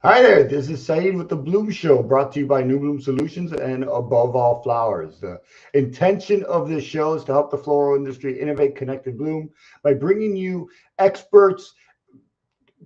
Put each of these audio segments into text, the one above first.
Hi there, this is Sahid with the Bloom Show, brought to you by New Bloom Solutions and Above All Flowers. The intention of this show is to help the floral industry innovate, connect, and bloom by bringing you experts,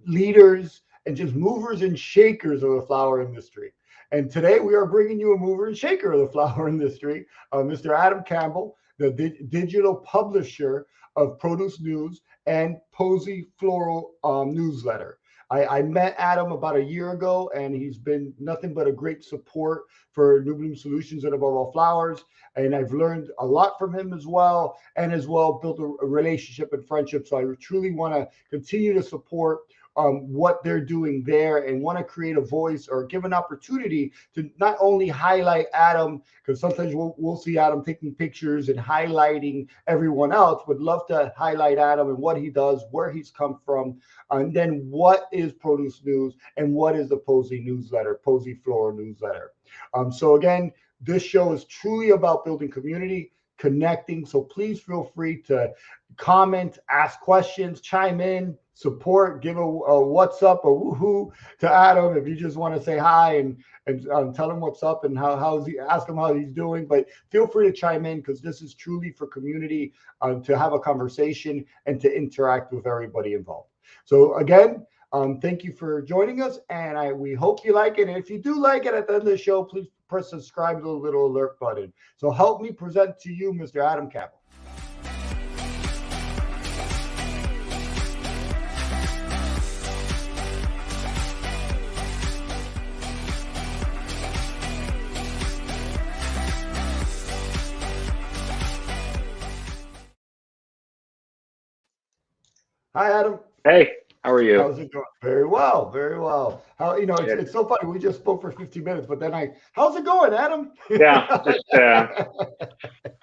leaders, and just movers and shakers of the flower industry. And today we are bringing you a mover and shaker of the flower industry, Mr. Adam Campbell, the digital publisher of Produce News and Posey Floral newsletter. I met Adam about a year ago, and he's been nothing but a great support for New Bloom Solutions and Above All Flowers. And I've learned a lot from him as well, and as well built a relationship and friendship. So I truly want to continue to support what they're doing there and want to create a voice or give an opportunity to not only highlight Adam, because sometimes we'll see Adam taking pictures and highlighting everyone else, would love to highlight Adam and what he does, where he's come from, and then what is Produce News and what is the Posey newsletter, Posey Floral newsletter. So again, this show is truly about building community, connecting. So please feel free to comment, ask questions, chime in, support, give a what's up, a woohoo to Adam if you just want to say hi and tell him what's up and how's he, ask him how he's doing. But feel free to chime in because this is truly for community to have a conversation and to interact with everybody involved. So again, thank you for joining us, and we hope you like it. And if you do like it at the end of the show, please press subscribe to the little alert button. So help me present to you Mr. Adam Campbell. Hi, Adam. Hey, how are you? How's it going? Very well, very well. How it's so funny. We just spoke for 15 minutes, but then how's it going, Adam? Yeah, just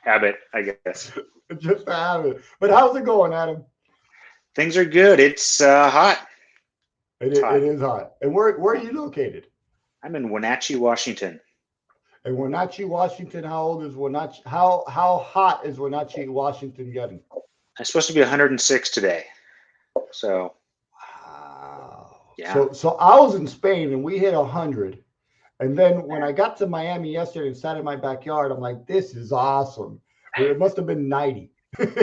habit, I guess. Just a habit. But how's it going, Adam? Things are good. It's hot. It's It hot. is hot. And where are you located? I'm in Wenatchee, Washington. And Wenatchee, Washington. How old is Wenatchee? How hot is Wenatchee, Washington getting? It's supposed to be 106 today. So, Wow. yeah. So I was in Spain and we hit 100. And then when I got to Miami yesterday and sat in my backyard, I'm like, this is awesome. It must have been 90.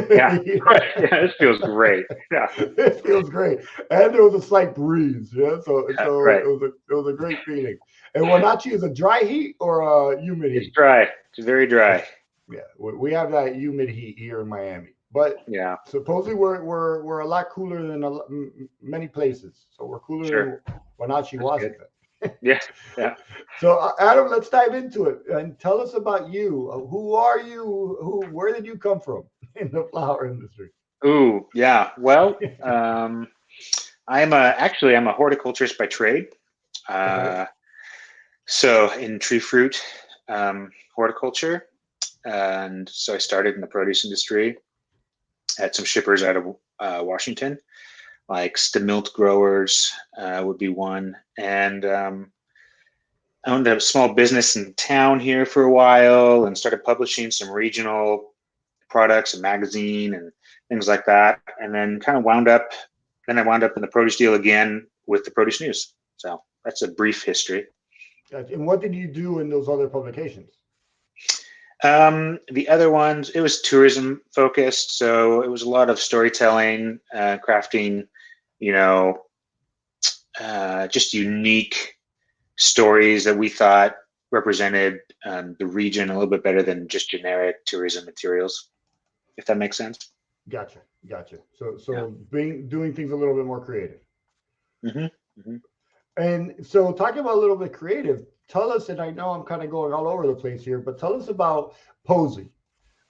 Yeah, right. Yeah, this feels great. Yeah, It feels great. And there was a slight breeze. Yeah. yeah, So right. it was a great feeling. And Wenatchee is a dry heat or a humid It's heat? dry. It's very dry. Yeah, we have that humid heat here in Miami. But Yeah, supposedly we're a lot cooler than many places. So we're cooler sure. than Wenatchee, That's good. Washington. Yeah, yeah. So Adam, let's dive into it and tell us about you. Who are you? Where did you come from in the flower industry? Ooh, yeah. Well, I'm a horticulturist by trade. Okay. Uh, so in tree fruit horticulture, and so I started in the produce industry at some shippers out of Washington, like Stamilt Growers would be one, and I owned a small business in town here for a while, and started publishing some regional products, a magazine, and things like that, and then kind of wound up. Then I wound up in the produce deal again with the Produce News. So that's a brief history. Gotcha. And what did you do in those other publications? The other ones, it was tourism focused, so it was a lot of storytelling, crafting, you know, just unique stories that we thought represented the region a little bit better than just generic tourism materials, if that makes sense. Gotcha, gotcha. Yeah. So being doing things a little bit more creative. hmm hmm And so talking about a little bit creative, tell us, and I know I'm kind of going all over the place here, but tell us about Posey.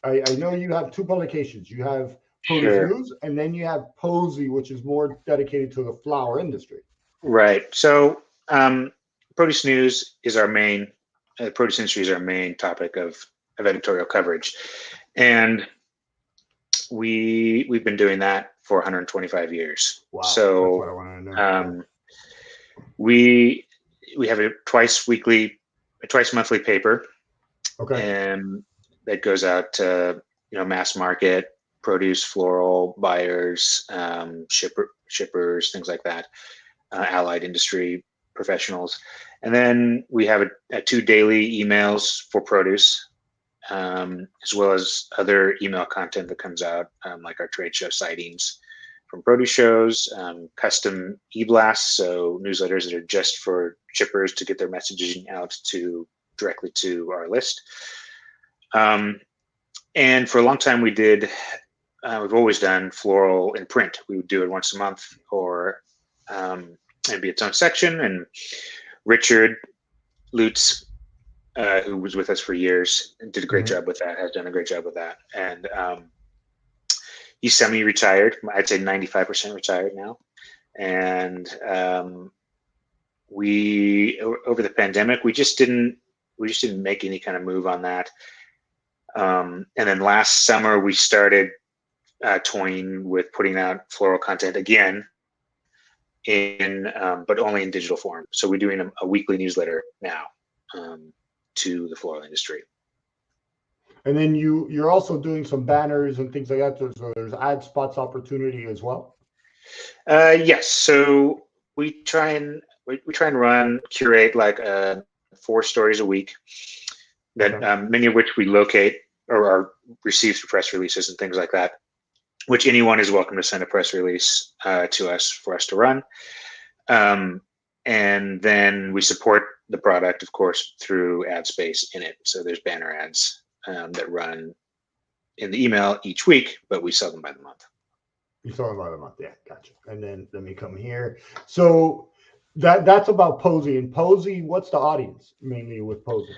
I know you have two publications. You have Produce Sure. News, and then you have Posey, which is more dedicated to the flower industry. Right. So, produce news is our main, produce industry is our main topic of editorial coverage, and we've been doing that for 125 years. Wow, that's what So, I want to know. Yeah. um, we we have a twice monthly paper, Okay. and that goes out to mass market produce, floral buyers, shippers, things like that, allied industry. professionals. And then we have a 2 daily emails for produce, as well as other email content that comes out, like our trade show sightings from produce shows, custom e-blasts, so newsletters that are just for shippers to get their messaging out directly to our list. And for a long time, we've always done floral in print. We would do it once a month, or it'd be its own section. And Richard Lutz, who was with us for years and did a great job with that, has done a great job with that. And he's semi-retired. I'd say 95% retired now. And over the pandemic, we just didn't make any kind of move on that. And then last summer, we started toying with putting out floral content again, but only in digital form. So we're doing a weekly newsletter now to the floral industry. And then you're also doing some banners and things like that. So there's ad spots opportunity as well. Yes. So we try and curate like 4 stories a week that many of which we locate or are received through press releases and things like that, which anyone is welcome to send a press release to us for us to run. And then we support the product, of course, through ad space in it. So there's banner ads that run in the email each week, but we sell them by the month. You sell them by the month, yeah, gotcha. And then let me come here. So that's about Posey. And Posey, what's the audience mainly with Posey?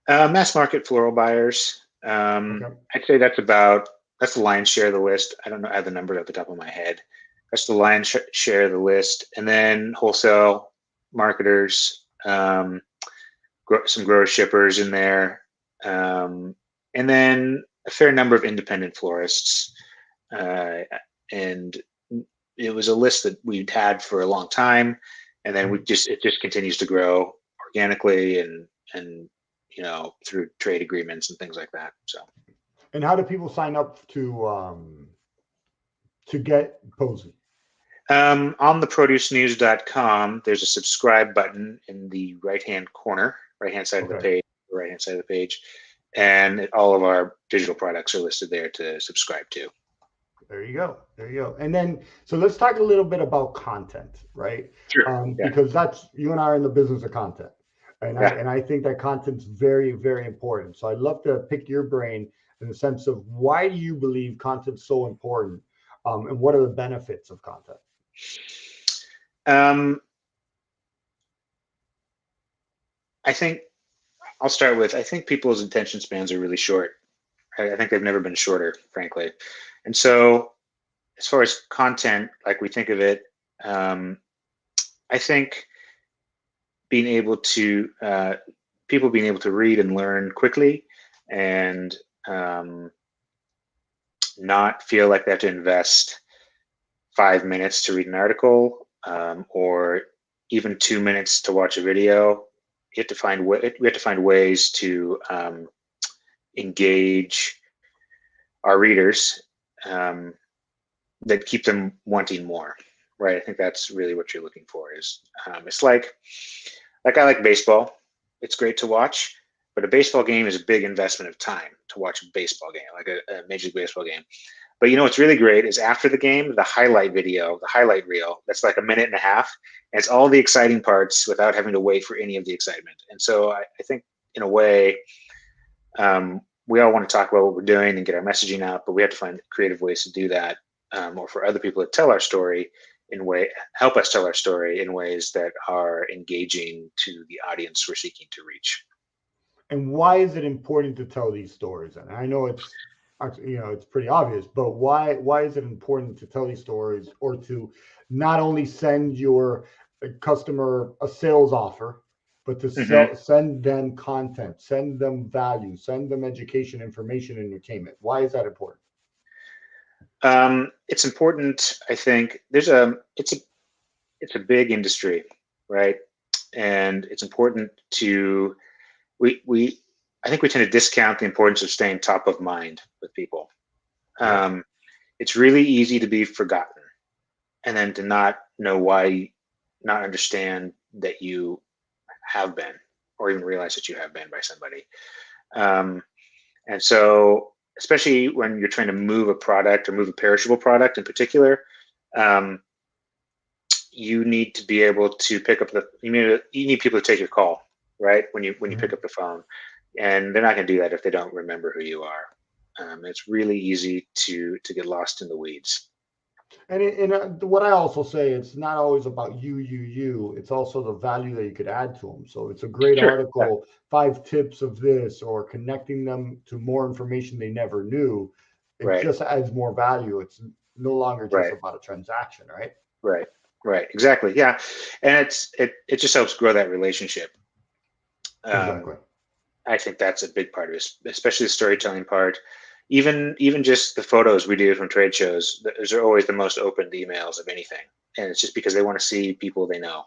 Mass market floral buyers. I'd say that's the lion's share of the list. I don't know, I have the number at the top of my head. That's the lion's share of the list. And then wholesale marketers, some grower shippers in there, and then a fair number of independent florists. And it was a list that we'd had for a long time, and then it just continues to grow organically and through trade agreements and things like that. So. And how do people sign up to get Posey? On the producenews.com, there's a subscribe button in the right-hand side of the page, and all of our digital products are listed there to subscribe to. There you go. And then, so let's talk a little bit about content, right? Sure. Because you and I are in the business of content. And I think that content's very, very important. So I'd love to pick your brain in the sense of why do you believe content's so important, and what are the benefits of content? I think I'll start with, I think people's attention spans are really short. I think they've never been shorter, frankly. And so as far as content, like we think of it, I think people being able to read and learn quickly and not feel like they have to invest 5 minutes to read an article, or even 2 minutes to watch a video. We have to find ways to engage our readers that keep them wanting more, right? I think that's really what you're looking for. It's like I like baseball. It's great to watch, but a baseball game is a big investment of time to watch a baseball game, like a Major League Baseball game. But what's really great is after the game, the highlight video, the highlight reel, that's like 1.5 minutes, and it's all the exciting parts without having to wait for any of the excitement. And so I think in a way, we all want to talk about what we're doing and get our messaging out, but we have to find creative ways to do that, or for other people to tell our story help us tell our story in ways that are engaging to the audience we're seeking to reach. And why is it important to tell these stories? And I know it's pretty obvious, but why is it important to tell these stories, or to not only send your customer a sales offer, but to send them content, send them value, send them education, information, entertainment? Why is that important? It's important. I think it's a big industry, right? And it's important to I think we tend to discount the importance of staying top of mind with people. It's really easy to be forgotten, and then to not understand that you have been, or even realize that you have been by somebody. And so, especially when you're trying to move a product or move a perishable product in particular, you need to be able to pick up you need people to take your call, right? When you pick up the phone, and they're not going to do that if they don't remember who you are. It's really easy to get lost in the weeds. And what I also say, it's not always about you. It's also the value that you could add to them. So it's a great article, 5 tips of this, or connecting them to more information they never knew. It just adds more value. It's no longer just about a transaction, right? Right. Exactly. Yeah. And it just helps grow that relationship. Exactly. I think that's a big part of it, especially the storytelling part. Even just the photos we do from trade shows, those are always the most opened emails of anything. And it's just because they want to see people they know.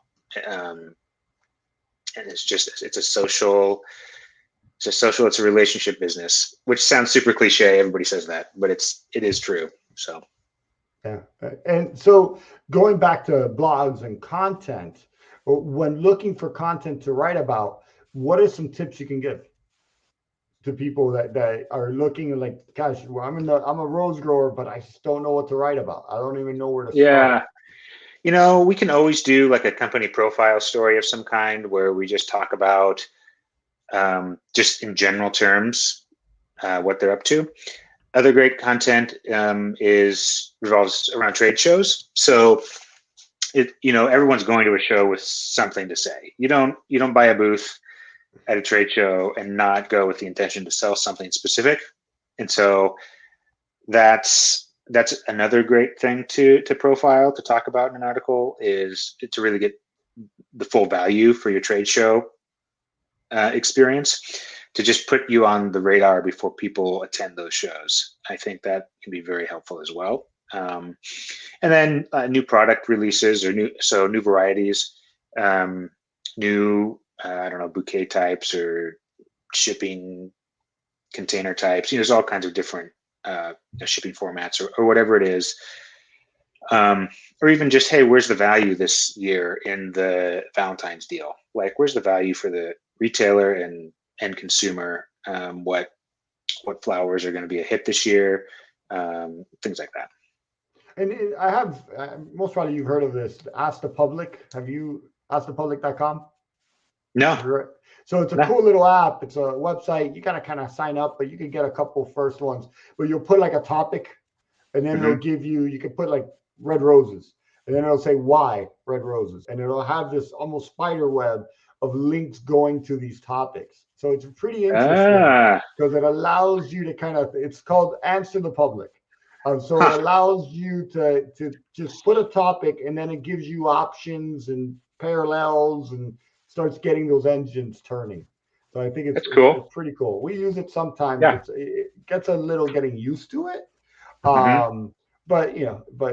And it's a relationship business, which sounds super cliche. Everybody says that, but it is true. So. Yeah. And so going back to blogs and content, when looking for content to write about, what are some tips you can give to people that are looking and like, gosh, I'm a rose grower, but I just don't know what to write about. I don't even know where to start. We can always do like a company profile story of some kind where we just talk about just in general terms what they're up to. Other great content revolves around trade shows. So everyone's going to a show with something to say. You don't buy a booth at a trade show and not go with the intention to sell something specific. And so that's another great thing to profile, to talk about in an article, is to really get the full value for your trade show experience, to just put you on the radar before people attend those shows. I think that can be very helpful as well. And then new product releases or new varieties, new bouquet types or shipping container types. There's all kinds of different shipping formats or whatever it is. Or even just, hey, where's the value this year in the Valentine's deal? Like, where's the value for the retailer and end consumer? What flowers are going to be a hit this year? Things like that. And I have, most probably you've heard of this, Ask the Public. Have you askthepublic.com? No. So it's a cool little app. It's a website. You got to kind of sign up, but you can get a couple first ones where you'll put like a topic, and then it'll give you can put like red roses, and then it'll say why red roses, and it'll have this almost spider web of links going to these topics. So it's pretty interesting because it allows you to it's called Answer the Public. So it allows you to just put a topic, and then it gives you options and parallels and starts getting those engines turning. So I think it's cool. It's pretty cool. We use it sometimes. Yeah. It gets a little getting used to it. But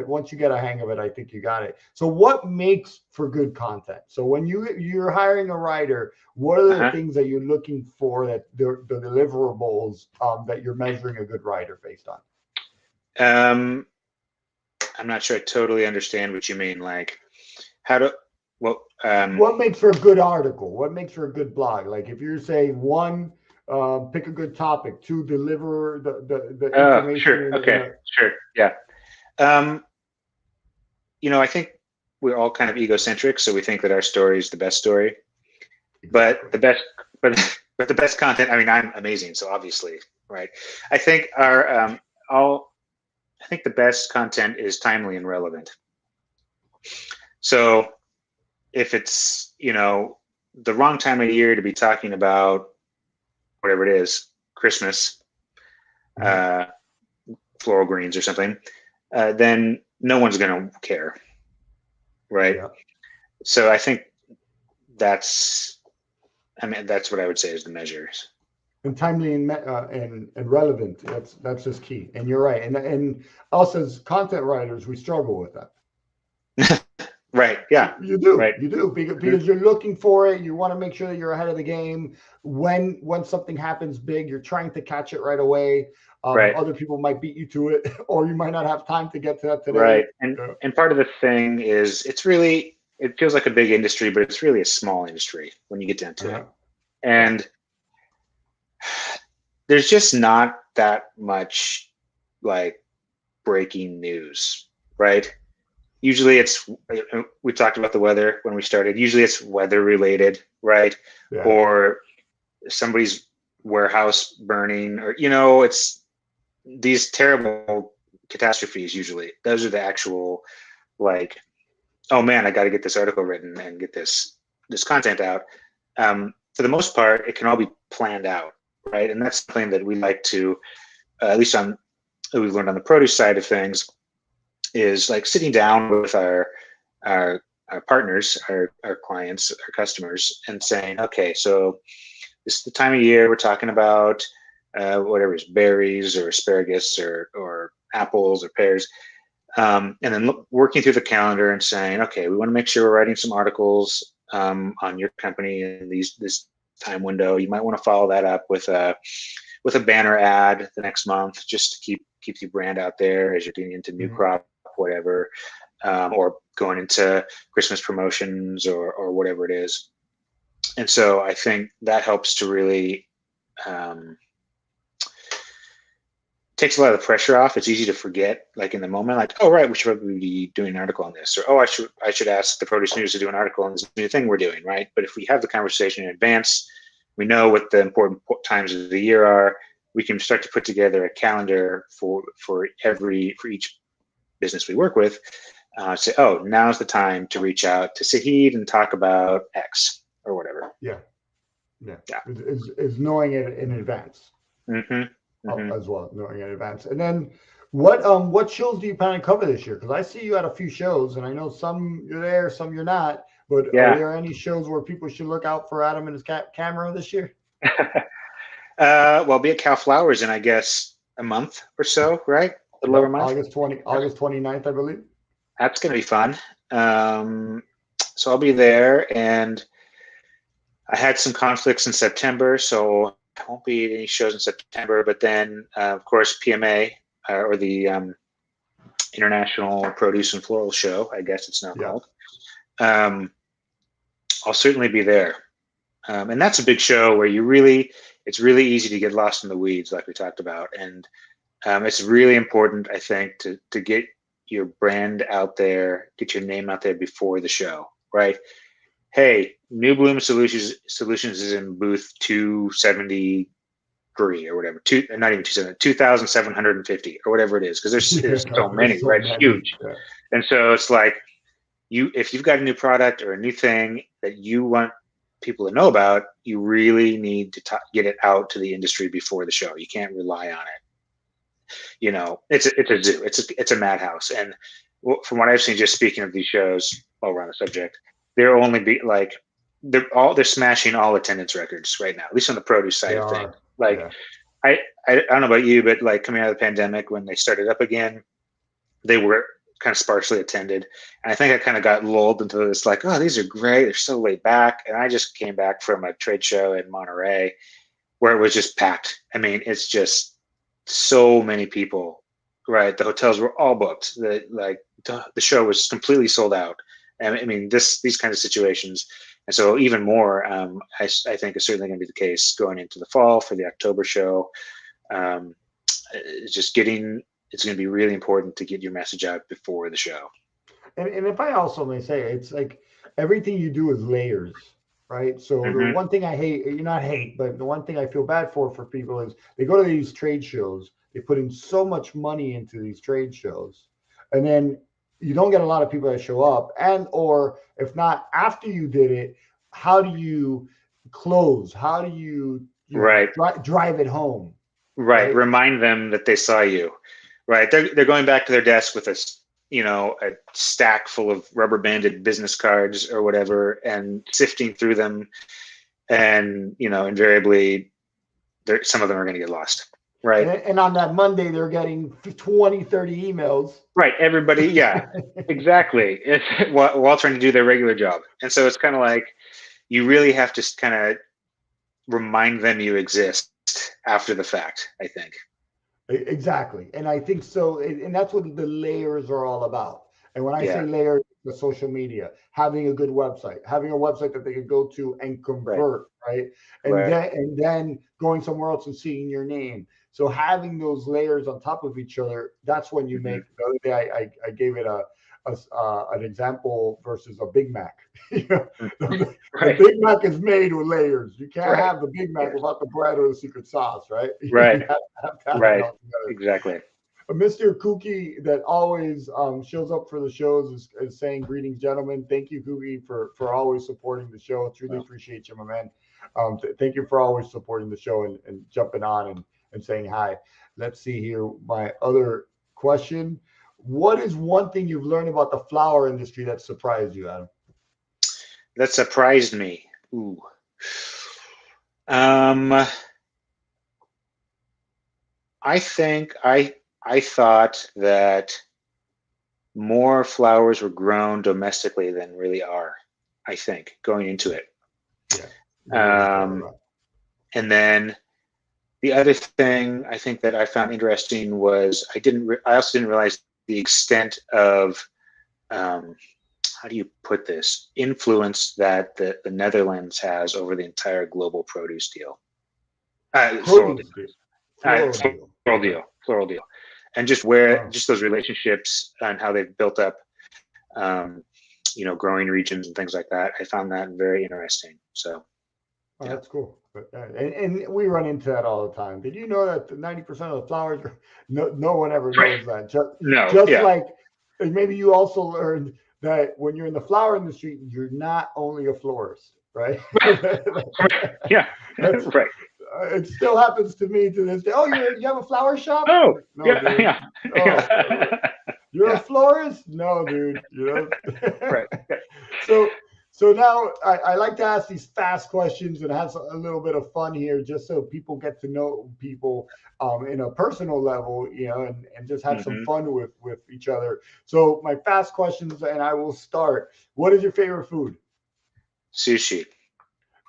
once you get a hang of it, I think you got it. So what makes for good content? So when you're hiring a writer, what are the things that you're looking for, that the deliverables that you're measuring a good writer based on? I'm not sure I totally understand what you mean. Like, what makes for a good article? What makes for a good blog? Like, if you're saying 1, pick a good topic, 2, deliver the information. Sure. Okay. Sure. Yeah. I think we're all kind of egocentric, so we think that our story is the best story. Exactly. But the best content. I mean, I'm amazing, so obviously, right? I think I think the best content is timely and relevant. So if it's, the wrong time of year to be talking about whatever it is, Christmas, floral greens or something, then no one's going to care. Right. Yeah. So I think that's what I would say is the measures. And timely and relevant. That's just key. And you're right. And us as content writers, we struggle with that. Right. Yeah. You do. Right. You do because you're looking for it. You want to make sure that you're ahead of the game. When something happens big, you're trying to catch it right away. Right. Other people might beat you to it, or you might not have time to get to that today. Right. And part of the thing is it's it feels like a big industry, but it's really a small industry when you get down to it. And there's just not that much like breaking news, right? Usually it's, we talked about the weather when we started. Usually it's weather related, right? Yeah. Or somebody's warehouse burning, or, it's these terrible catastrophes. Usually those are the actual, like, oh man, I got to get this article written and get this content out. For the most part, it can all be planned out, right? And that's something that we like to, at least on, we've learned on the produce side of things, is like sitting down with our partners, our clients, our customers, and saying, okay, so this is the time of year we're talking about whatever is berries or asparagus or apples or pears. And then working through the calendar and saying, okay, we want to make sure we're writing some articles on your company in this time window. You might want to follow that up with a banner ad the next month, just to keep your brand out there as you're getting into new crop, whatever, or going into Christmas promotions or whatever it is. And so I think that helps to really takes a lot of the pressure off. It's easy to forget, like in the moment, like, oh right, we should probably be doing an article on this, or oh, I should ask the Produce News to do an article on this new thing we're doing, right? But if we have the conversation in advance, we know what the important times of the year are. We can start to put together a calendar for each business we work with. Say, oh, now's the time to reach out to Sahid and talk about X or whatever. Yeah. Is knowing it in advance. As well, knowing in advance. And then what shows do you plan to cover this year? Because I see you at a few shows, and I know some you're there, some you're not. But are there any shows where people should look out for Adam and his camera this year? Well, I'll be at Cal Flowers in, I guess, a month or so, right? A little over a month. August 29th, I believe. That's going to be fun. So I'll be there, and I had some conflicts in September, so I won't be at any shows in September. But then, of course, PMA, or the International Produce and Floral Show, I guess it's now called. I'll certainly be there. And that's a big show where it's really easy to get lost in the weeds, like we talked about. And it's really important, I think, to get your brand out there, get your name out there before the show, right? Hey, New Bloom Solutions is in booth 273 or whatever, not even 270, 2,750 or whatever it is, because there's so many, right? It's huge. Yeah. And so it's like, if you've got a new product or a new thing that you want people to know about, you really need to get it out to the industry before the show. You can't rely on it. It's a zoo. It's a madhouse. And from what I've seen, just speaking of these shows while we're on the subject, they're smashing all attendance records right now, at least on the produce side of things. Like, I don't know about you, but like coming out of the pandemic, when they started up again, they were kind of sparsely attended. And I think I kind of got lulled into this, like, oh, these are great. They're so laid back. And I just came back from a trade show in Monterey where it was just packed. I mean, it's just so many people, right? The hotels were all booked. The show was completely sold out. And I mean, these kinds of situations. And so even more, I think is certainly going to be the case going into the fall for the October show. It's going to be really important to get your message out before the show. And if I also may say, it's like everything you do is layers, right? So the one thing I hate, but the one thing I feel bad for people is they go to these trade shows, they put in so much money into these trade shows, and then you don't get a lot of people that show up, or if not, after you did it, how do you close? How do you drive it home? Right. Remind them that they saw you. Right. They're going back to their desk with a stack full of rubber banded business cards or whatever, and sifting through them. And, invariably some of them are going to get lost. Right. And on that Monday, they're getting 20, 30 emails. Right. Everybody. Yeah, exactly. While trying to do their regular job. And so it's kind of like, you really have to kind of remind them you exist after the fact, I think. Exactly. And I think so. And that's what the layers are all about. And when I say Yeah. layers, the social media, having a good website, having a website that they could go to and Right. convert, right? Right. And then going somewhere else and seeing your name. So having those layers on top of each other, that's when you Hmm. make. The other day, I gave it an example versus a Big Mac. You know, the Right. Big Mac is made with layers. You can't Right. have the Big Mac Yes. without the bread or the secret sauce, right? Right. You have to have it Right. all together. Exactly. Mr. Kookie that always shows up for the shows is saying greetings, gentlemen. Thank you, Kookie, for always supporting the show. Truly Well, appreciate you, my man. Thank you for always supporting the show and jumping on and saying hi. Let's see here. My other question. What is one thing you've learned about the flower industry that surprised you, Adam? that surprised me. Ooh. Um, I think I thought that more flowers were grown domestically than really are, I think, going into it. Yeah. Um, and then the other thing I think that I found interesting was I also didn't realize the extent of how do you put this influence that the Netherlands has over the entire global produce deal, floral deal, Produce deal. Floral deal. floral Okay. deal, floral deal, and just where Wow. just those relationships and how they've built up, um, growing regions and things like that. I found that very interesting. So, Oh, yeah. that's cool. And we run into that all the time. Did you know that 90% of the flowers, no one ever Right. knows that. Just, No. just Yeah. like, and maybe you also learned that when you're in the flower industry, you're not only a florist, right? Yeah. That's, Right. it still happens to me to this day. Oh, you have a flower shop? Oh. No, Yeah. dude. Yeah. Oh, Yeah. you're a Yeah. florist? No, dude. You know. Right. Yeah. So so now I like to ask these fast questions and have a little bit of fun here, just so people get to know people in a personal level, and just have some Hmm. fun with each other. So my fast questions, and I will start. What is your favorite food? Sushi.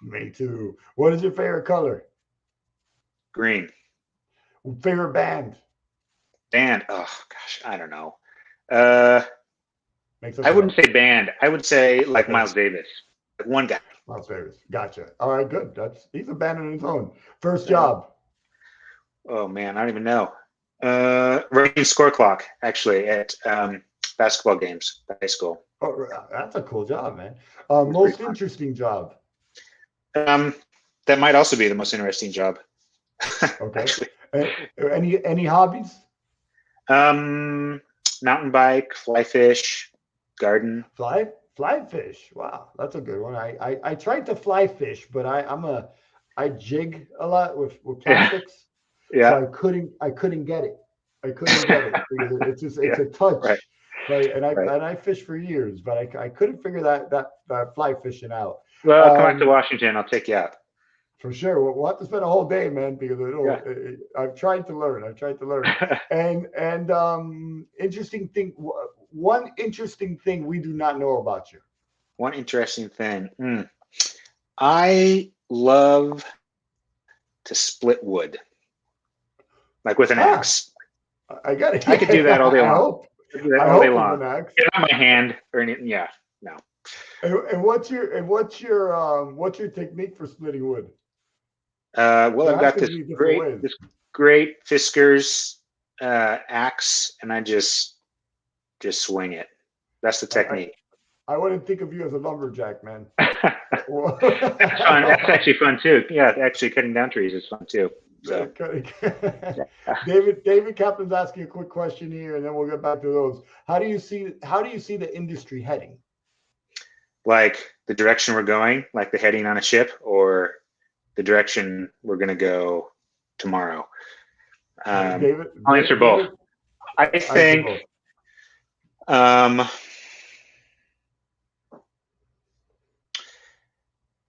Me too. What is your favorite color? Green. Favorite band? Band. Oh gosh, I don't know. Uh, Make I something wouldn't up. say band. I would say like Okay. Miles Davis, like one guy. Las Vegas. Gotcha. All right, good. He's a band on his own. First Yeah. job. Oh man, I don't even know. Running score clock actually at basketball games at high school. Oh, that's a cool job, man. It was pretty Most interesting job. fun. That might also be the most interesting job, Okay. actually. Any hobbies? Um, Mountain bike, fly fish, garden. Fly fish. Wow, that's a good one. I tried to fly fish, but I jig a lot with Yeah, plastics, so yeah, I couldn't get it. I couldn't get it because it's yeah. a Right, touch. But right. and I fished for years, but I couldn't figure that fly fishing out. Well, come out to Um, Washington. I'll take you out. For sure. We'll have to spend a whole day, man, because Yeah. I've tried to learn. I've tried to learn. And interesting thing. One interesting thing we do not know about you. One interesting thing. I love to split wood, like with an Ah, axe. I got it. I could do that all day I long. hope. I could do that I all day hope with long. an axe. Get on my hand or anything. Yeah. No. And what's your technique for splitting wood? Well, There I've has got to be different ways. this great Fiskars axe, and I just swing it. That's the I, I technique. I wouldn't think of you as a lumberjack, man. That's fun. That's actually fun too. Yeah, actually cutting down trees is fun too. So Okay. yeah. David Kaplan's asking a quick question here, and then we'll get back to those. How do you see the industry heading? Like the direction we're going, like the heading on a ship, or the direction we're going to go tomorrow. David, I'll answer both. David, I answer think both.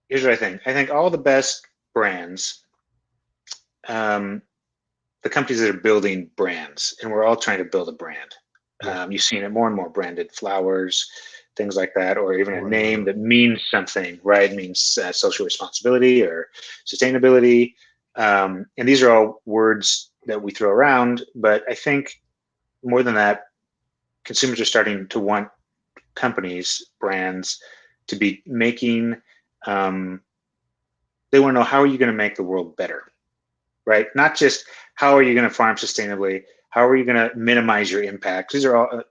here's what I think. I think all the best brands, the companies that are building brands, and we're all trying to build a brand. Yeah. You've seen it more and more, branded flowers, things like that, or even a Right, name right. that means something, right? It means social responsibility or sustainability. And these are all words that we throw around, but I think more than that, consumers are starting to want companies, brands, to be making. They want to know, how are you going to make the world better, right? Not just how are you going to farm sustainably, how are you going to minimize your impacts. These are all,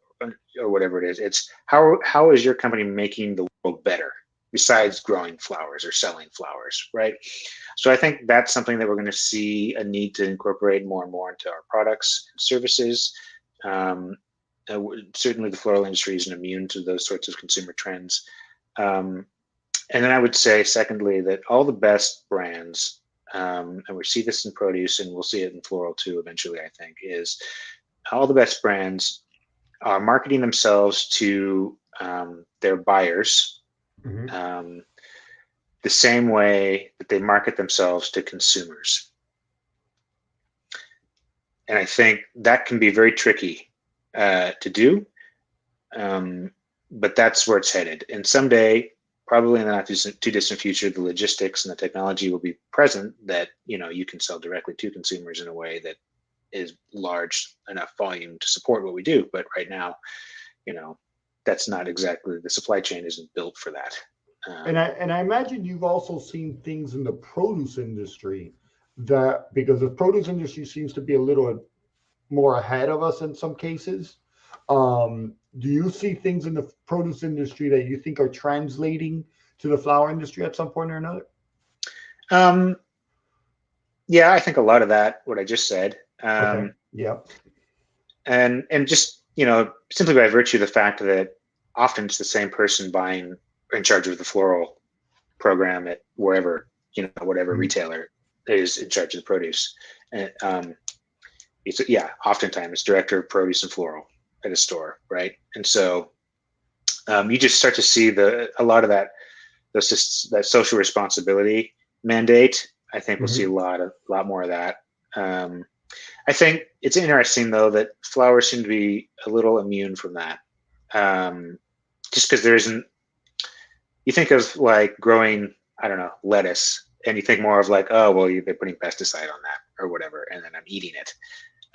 or whatever it is. It's how is your company making the world better besides growing flowers or selling flowers, right? So I think that's something that we're going to see a need to incorporate more and more into our products and services. Certainly the floral industry isn't immune to those sorts of consumer trends. And then I would say, secondly, that all the best brands, and we see this in produce and we'll see it in floral too eventually, I think, is all the best brands are marketing themselves to their buyers the same way that they market themselves to consumers. And I think that can be very tricky to do, but that's where it's headed. And someday, probably in the not too distant future, the logistics and the technology will be present that, you know, you can sell directly to consumers in a way that is large enough volume to support what we do. But right now, you know, that's not exactly, the supply chain isn't built for that. And I imagine you've also seen things in the produce industry that, because the produce industry seems to be a little more ahead of us in some cases. Do you see things in the produce industry that you think are translating to the flower industry at some point or another? Yeah, I think a lot of that, what I just said. Okay. Yeah. And just, you know, simply by virtue of the fact that often it's the same person buying, in charge of the floral program at wherever, you know, whatever retailer is in charge of the produce. And oftentimes it's director of produce and floral at a store, right? And so you just start to see a lot of that social responsibility mandate. I think we'll see a lot more of that. I think it's interesting though that flowers seem to be a little immune from that, just because there isn't. You think of like growing, I don't know, lettuce, and you think more of like, oh well, they're putting pesticide on that or whatever, and then I'm eating it.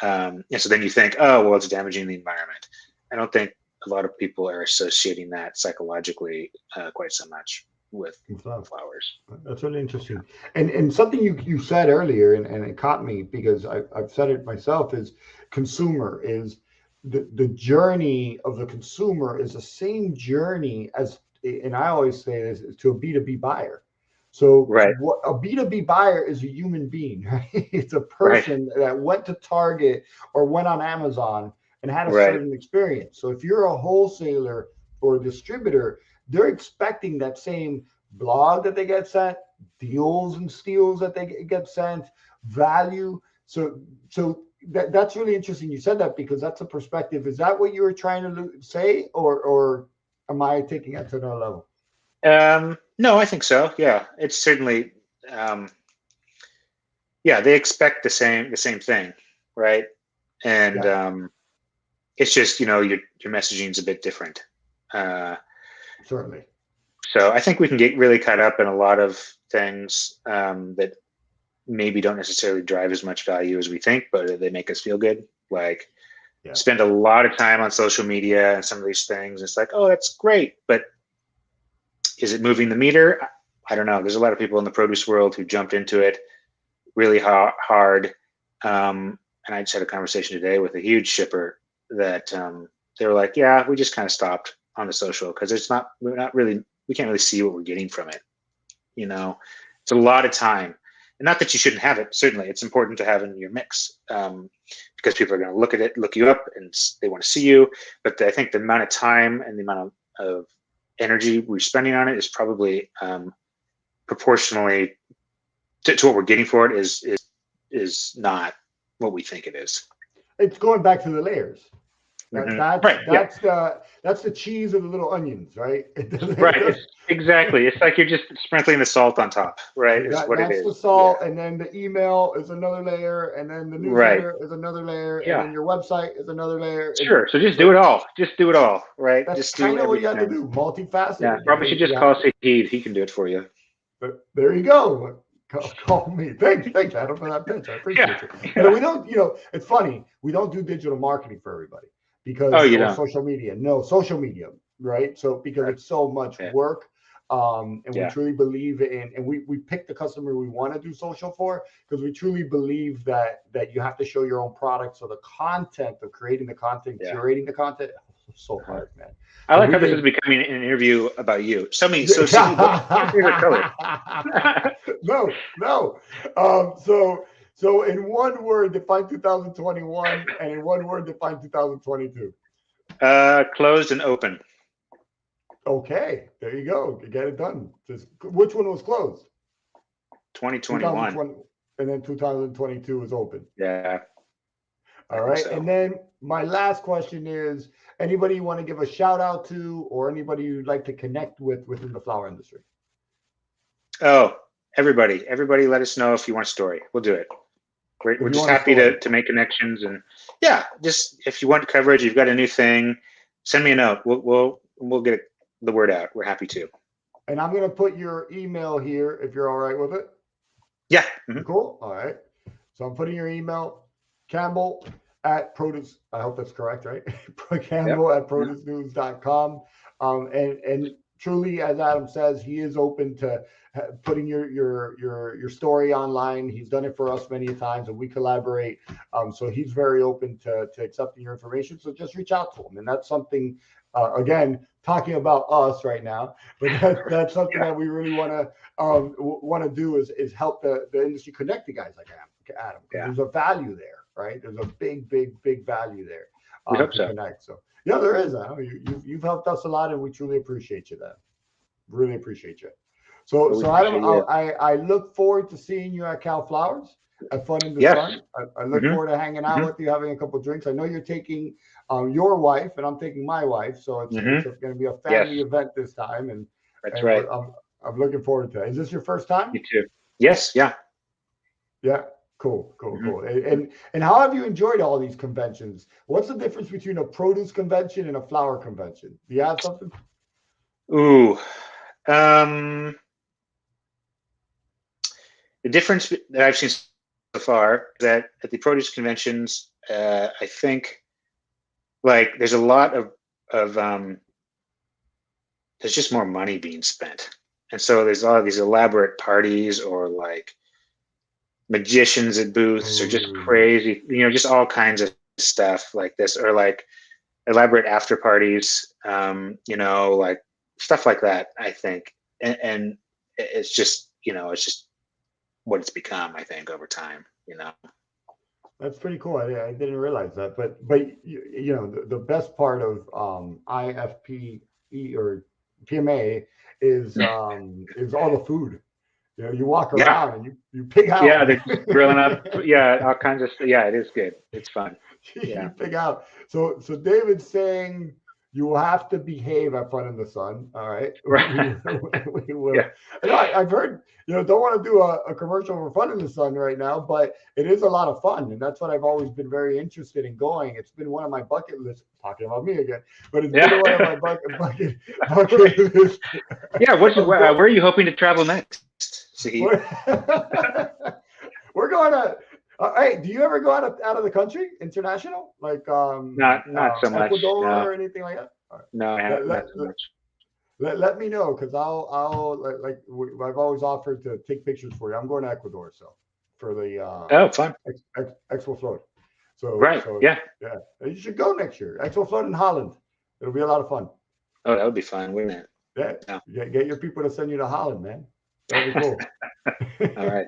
And so then you think, oh well, it's damaging the environment. I don't think a lot of people are associating that psychologically quite so much with flowers. That's really interesting. And something you said earlier, and it caught me because I've said it myself, is consumer is the journey of the consumer is the same journey as, and I always say this, is to a B2B buyer. So what a B2B buyer is a human being, right? It's a person that went to Target or went on Amazon and had a certain experience. So if you're a wholesaler or a distributor, they're expecting that same blog that they get sent, deals and steals that they get sent, value. So that's really interesting. You said that because that's a perspective. Is that what you were trying to say, or am I taking it to another level? No, I think so. Yeah, it's certainly. They expect the same thing, right? And it's just, you know, your messaging is a bit different. Certainly. So I think we can get really caught up in a lot of things that maybe don't necessarily drive as much value as we think, but they make us feel good. Like spend a lot of time on social media and some of these things. It's like, oh, that's great, but is it moving the meter? I don't know. There's a lot of people in the produce world who jumped into it really hard. And I just had a conversation today with a huge shipper that they were like, yeah, we just kind of stopped on the social because we can't really see what we're getting from it. You know, it's a lot of time. And not that you shouldn't have it. Certainly, it's important to have in your mix because people are going to look at it, look you up, and they want to see you. But I think the amount of time and the amount of energy we're spending on it is probably proportionally to what we're getting for it is not what we think it is. It's going back to the layers. That's the cheese of the little onions, right? Exactly. It's like you're just sprinkling the salt on top, right? That's the salt, and then the email is another layer, and then the newsletter is another layer, and then your website is another layer. Sure. So just do it all. Just do it all, right? That's just kind of what you have to do. Multifaceted. Yeah. Probably should just call Sahid. He can do it for you. But there you go. Call me. Thanks, Adam, for that pitch. I appreciate it. But we don't, it's funny. We don't do digital marketing for everybody. because you or don't. social media. No, social media, right? So because it's so much Yeah. work. And we Yeah. truly believe in, and we pick the customer we want to do social for because we truly believe that you have to show your own product. So the content of creating the content, Yeah. curating the content, so hard, man. I So like we how this give, is becoming an interview about you. So Sahid, what's your favorite color? no. So in one word, define 2021, and in one word, define 2022. Closed and open. Okay, there you go. You get it done. Just, which one was closed? 2021. 2020, and then 2022 is open. Yeah. All right. So. And then my last question is, anybody you want to give a shout out to, or anybody you'd like to connect with within the flower industry? Oh, everybody let us know if you want a story. We'll do it. We're just happy to make connections, and yeah, just if you want coverage, you've got a new thing, send me a note. We'll get the word out. We're happy to. And I'm going to put your email here if you're all right with it. Yeah. Mm-hmm. Cool. All right. So I'm putting your email, Campbell at produce. I hope that's correct, right? Campbell at producenews.com. And truly, as Adam says, he is open to putting your story online. He's done it for us many times, and we collaborate. So he's very open to accepting your information. So just reach out to him, and that's something. Again, talking about us right now, but that's something that we really want to do is help the industry connect to guys like Adam. There's a value there, right? There's a big value there to connect. So yeah, there is. You've helped us a lot, and we truly appreciate you. That really appreciate you. So Adam, I look forward to seeing you at Cal Flowers. Have fun in the sun. I look forward to hanging out with you, having a couple of drinks. I know you're taking your wife, and I'm taking my wife, so it's going to be a family event this time. And that's right. I'm looking forward to it. Is this your first time? You too. Yes. Yeah. Yeah. Cool. And how have you enjoyed all these conventions? What's the difference between a produce convention and a flower convention? Do you have something? Ooh. The difference that I've seen so far is that at the produce conventions, I think like there's a lot of there's just more money being spent, and so there's all of these elaborate parties or like magicians at booths or just crazy, just all kinds of stuff like this, or like elaborate after parties, like stuff like that. I think, and it's just it's just what it's become, I think, over time. That's pretty cool. I didn't realize that, but the best part of IFPE or PMA is all the food. You walk around and you pig out. Yeah, they're just grilling up. Yeah, all kinds of stuff. Yeah, it is good. It's fun. Yeah. You pig out. So David's saying you will have to behave at Fun in the Sun. All right. Right. We will. Yeah. I've heard, don't want to do a commercial for Fun in the Sun right now, but it is a lot of fun. And that's what I've always been very interested in going. It's been one of my bucket lists, talking about me again, but it's been one of my bucket lists. Yeah. Where are you hoping to travel next? We're going to. Hey, do you ever go out of the country, international, like not so much, Ecuador or anything like that? Right. No, I haven't. Not so much. Let me know, because I've always offered to take pictures for you. I'm going to Ecuador, so for the fun Expo Float. So right, yeah, you should go next year. Expo Float in Holland. It'll be a lot of fun. Oh, that would be fun, wouldn't it? Yeah. Get your people to send you to Holland, man. That'd be cool. All right.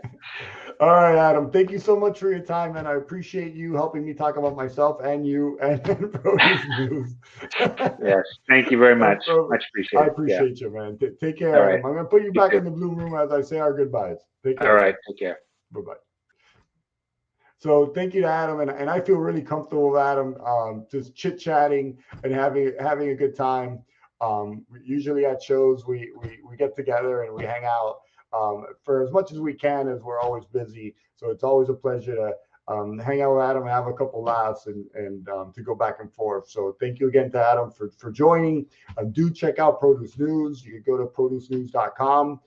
All right, Adam. Thank you so much for your time, and I appreciate you helping me talk about myself and you and Produce News. Yes, thank you very much. Much appreciated. I appreciate you, man. Take care, Adam. Right. I'm going to put you back in the blue room as I say our goodbyes. Take care. All right. Take care. Bye-bye. So thank you to Adam, and I feel really comfortable with Adam, just chit-chatting and having a good time. Usually at shows, we get together and we hang out for as much as we can, as we're always busy. So it's always a pleasure to hang out with Adam and have a couple laughs and to go back and forth. So thank you again to Adam for joining. Do check out Produce News. You can go to producenews.com.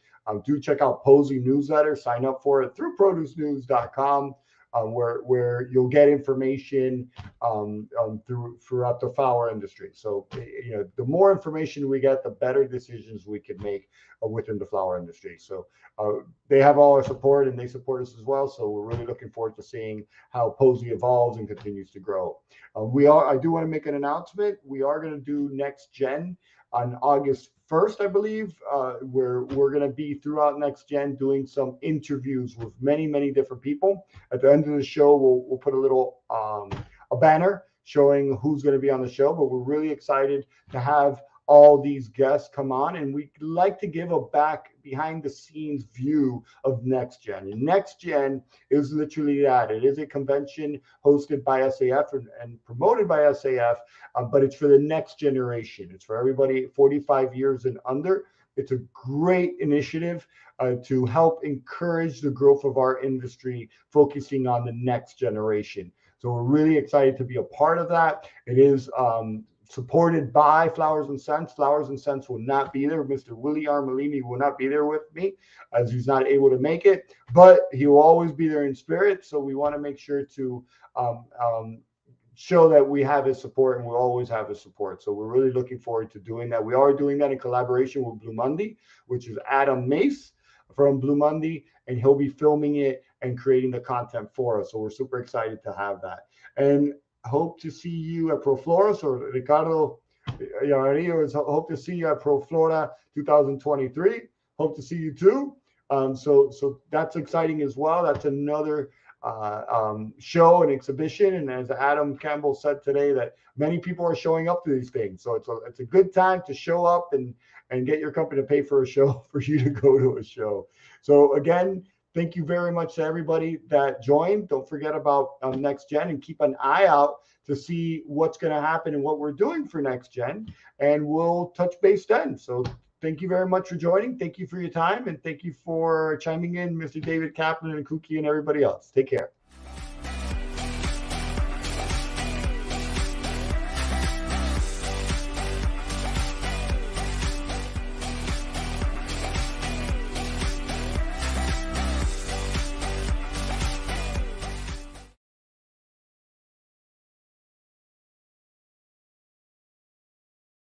Do check out Posey newsletter. Sign up for it through producenews.com. where you'll get information throughout the flower industry. So the more information we get, the better decisions we can make within the flower industry. So they have all our support, and they support us as well. So we're really looking forward to seeing how Posey evolves and continues to grow. I do want to make an announcement. We are going to do Next Gen on August 1st, I believe, where we're going to be throughout Next Gen doing some interviews with many, many different people. At the end of the show, we'll put a little a banner showing who's going to be on the show, but we're really excited to have all these guests come on, and we like to give a behind the scenes view of Next Gen. And Next Gen is literally that. It is a convention hosted by SAF and promoted by SAF, but it's for the next generation. It's for everybody 45 years and under. It's a great initiative to help encourage the growth of our industry, focusing on the next generation. So we're really excited to be a part of that. It is supported by Flowers and Scents. Flowers and Scents will not be there. Mr. Willie Armelini will not be there with me, as he's not able to make it, but he will always be there in spirit. So we want to make sure to show that we have his support, and we'll always have his support. So we're really looking forward to doing that. We are doing that in collaboration with Blue Monday, which is Adam Mace from Blue Monday, and he'll be filming it and creating the content for us. So we're super excited to have that. And hope to see you at ProFlora. So Ricardo Yarillo is hope to see you at ProFlora 2023. Hope to see you too. So that's exciting as well. That's another show and exhibition. And as Adam Campbell said today, that many people are showing up to these things. So it's a good time to show up and get your company to pay for a show for you to go to a show. So again, thank you very much to everybody that joined. Don't forget about Next Gen, and keep an eye out to see what's going to happen and what we're doing for Next Gen. And we'll touch base then. So thank you very much for joining. Thank you for your time. And thank you for chiming in, Mr. David Kaplan and Kuki and everybody else. Take care.